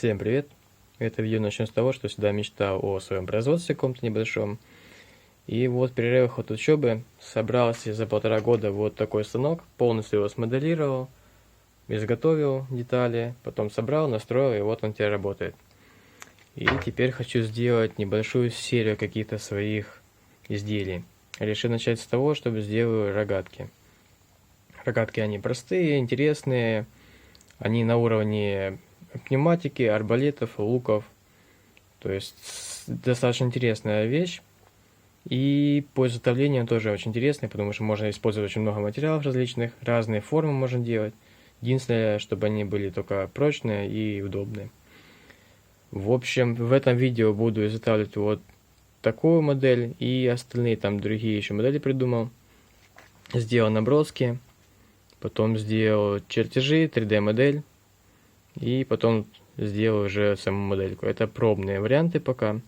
Всем привет! Это видео начнем с того, что всегда мечтал о своем производстве каком-то небольшом. И вот в перерывах от учебы собрался за 1,5 года вот такой станок, полностью его смоделировал, изготовил детали, потом собрал, настроил, и вот он теперь работает. И теперь хочу сделать небольшую серию каких-то своих изделий. Решил начать с того, чтобы сделаю рогатки. Рогатки они простые, интересные, они на уровне пневматики, арбалетов, луков. То есть достаточно интересная вещь. И по изготовлению тоже очень интересный, потому что можно использовать очень много материалов различных, разные формы можно делать. Единственное, чтобы они были только прочные и удобные. В общем, в этом видео буду изготавливать вот такую модель и остальные там другие еще модели придумал. Сделал наброски, потом сделал чертежи, 3D модель и потом сделаю уже саму модельку. Это пробные варианты пока.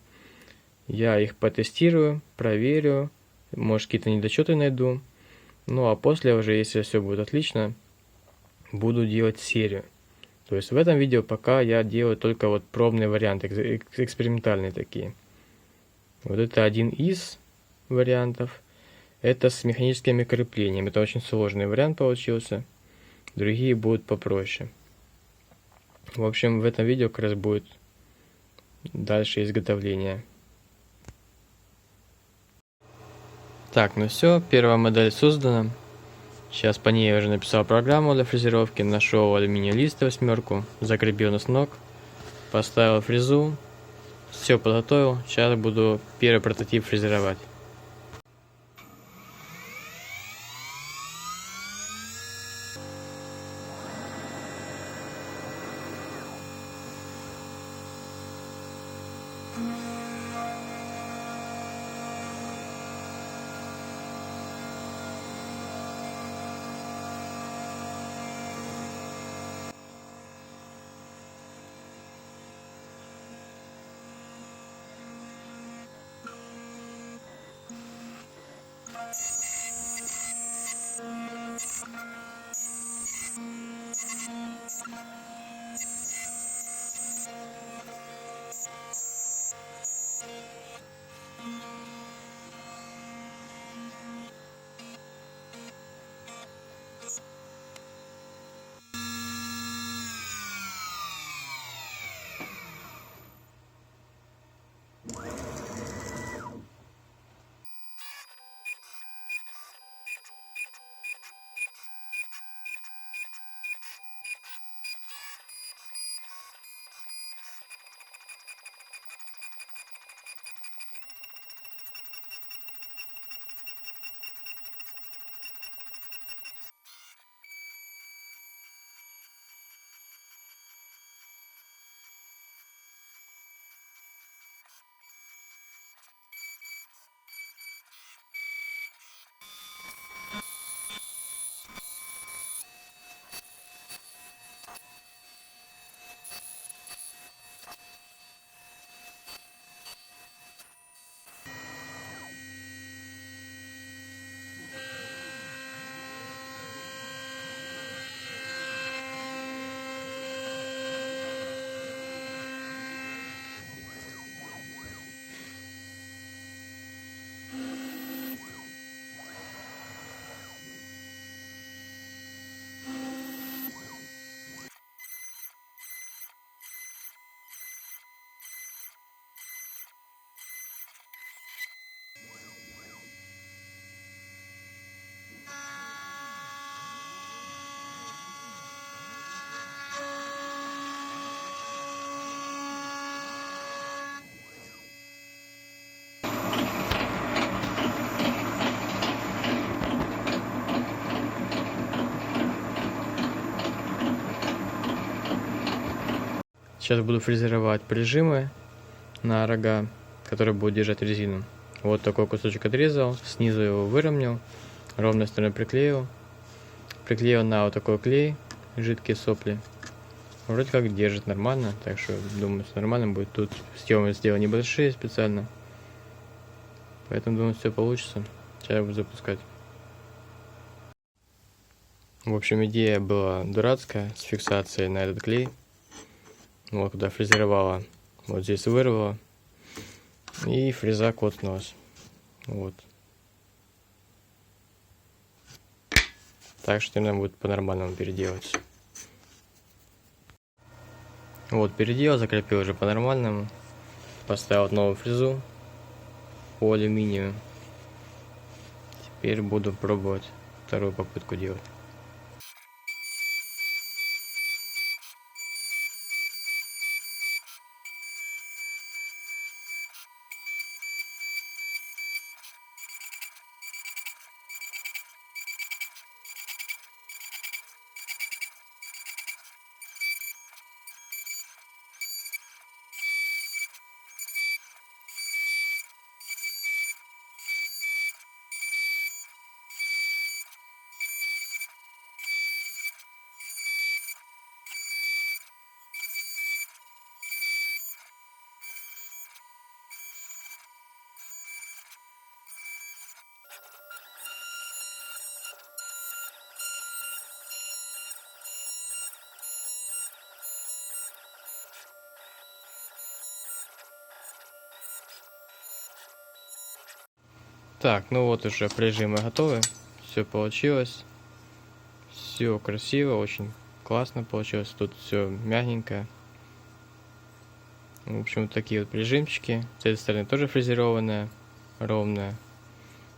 Я их потестирую, проверю, может какие-то недочеты найду. Ну а после уже, если все будет отлично, буду делать серию. То есть в этом видео пока я делаю только вот пробные варианты, экспериментальные такие. Вот это один из вариантов. Это с механическими креплениями. Это очень сложный вариант получился. Другие будут попроще. В общем, в этом видео как раз будет дальше изготовление. Так, ну все, первая модель создана. Сейчас по ней я уже написал программу для фрезеровки, нашел алюминиевый лист 8, закрепил на снок, поставил фрезу, все подготовил. Сейчас буду первый прототип фрезеровать. Сейчас буду фрезеровать прижимы на рога, которые будут держать резину. Вот такой кусочек отрезал, снизу его выровнял, ровной стороной приклеил. Приклеил на вот такой клей, жидкие сопли. Вроде как держит нормально, так что думаю, все нормально будет. Тут стёмы сделал небольшие специально, поэтому думаю, все получится. Сейчас я буду запускать. В общем, идея была дурацкая, с фиксацией на этот клей. Вот, когда фрезеровала, вот здесь вырвала, и фреза коцнулась. Вот. Так что нам будет по-нормальному переделать. Вот, переделал, закрепил уже по-нормальному. Поставил новую фрезу по алюминию. Теперь буду пробовать вторую попытку делать. Так, ну вот уже прижимы готовы. Все получилось. Все красиво, очень классно получилось. Тут все мягенько. В общем, вот такие вот прижимчики. С этой стороны тоже фрезерованная, ровная.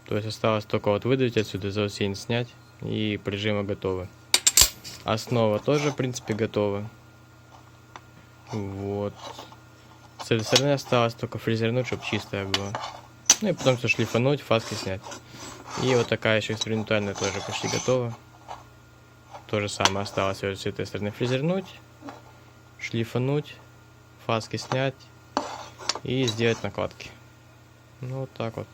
То есть осталось только вот выдавить отсюда, заусень снять, и прижимы готовы. Основа тоже, в принципе, готова. Вот. С этой стороны осталось только фрезернуть, чтобы чистая была. Ну и потом все шлифануть, фаски снять. И вот такая еще экспериментальная тоже почти готова. То же самое осталось с этой стороны фрезернуть, шлифануть, фаски снять и сделать накладки. Ну вот так вот.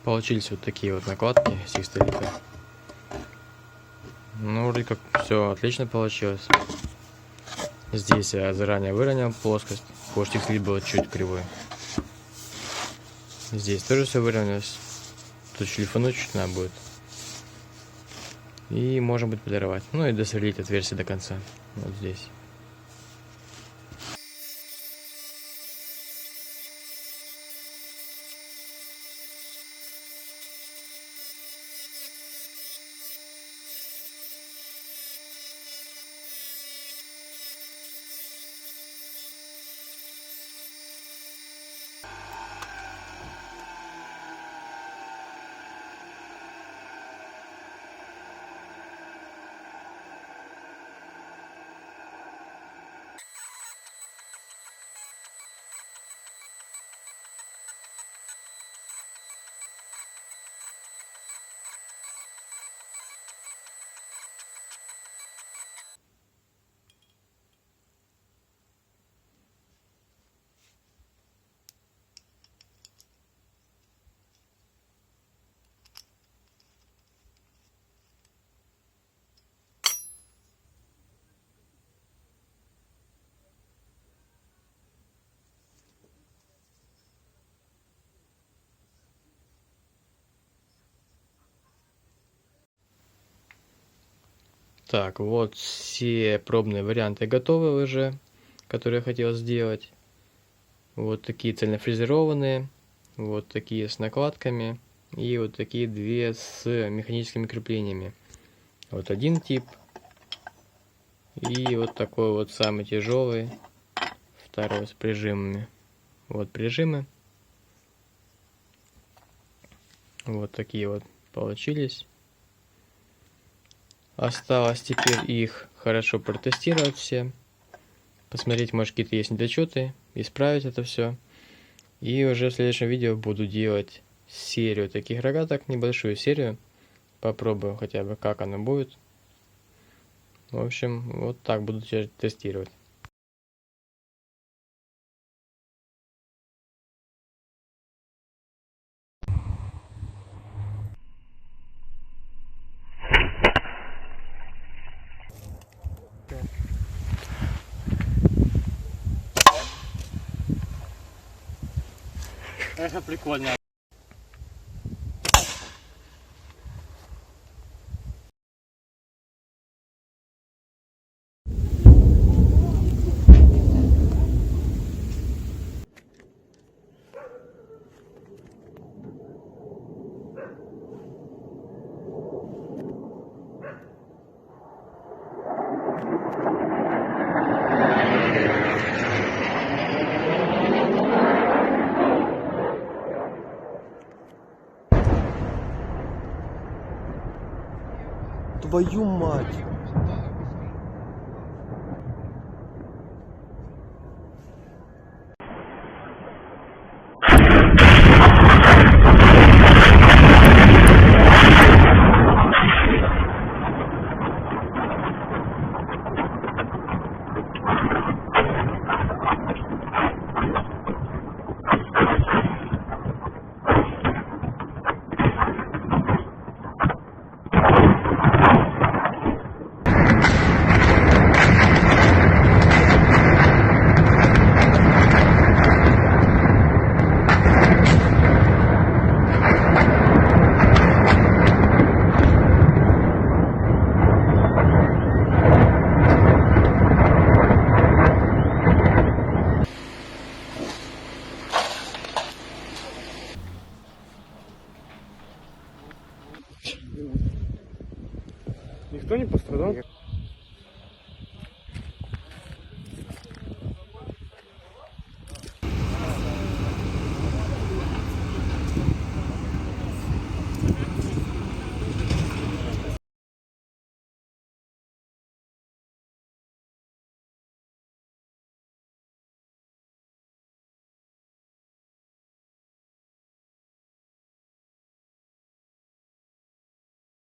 Получились вот такие вот накладки сикстолита. Ну, вроде как все отлично получилось. Здесь я заранее выровнял плоскость, потому что стикслит был чуть кривой. Здесь тоже все выровнялось. Тут шлифануть чуть надо будет. И можно будет полировать. Ну и досверлить отверстие до конца. Вот здесь. Так, вот все пробные варианты готовы уже, которые я хотел сделать. Вот такие цельнофрезерованные, вот такие с накладками и вот такие две с механическими креплениями. Вот один тип И вот такой вот самый тяжелый, второй с прижимами. Вот прижимы. Вот такие вот получились. Осталось теперь их хорошо протестировать все. Посмотреть, может, какие-то есть недочеты, исправить это все. И уже в следующем видео буду делать серию таких рогаток, небольшую серию. Попробую хотя бы, как оно будет. В общем, вот так буду тестировать. Это прикольно. Твою мать! Никто не пострадал?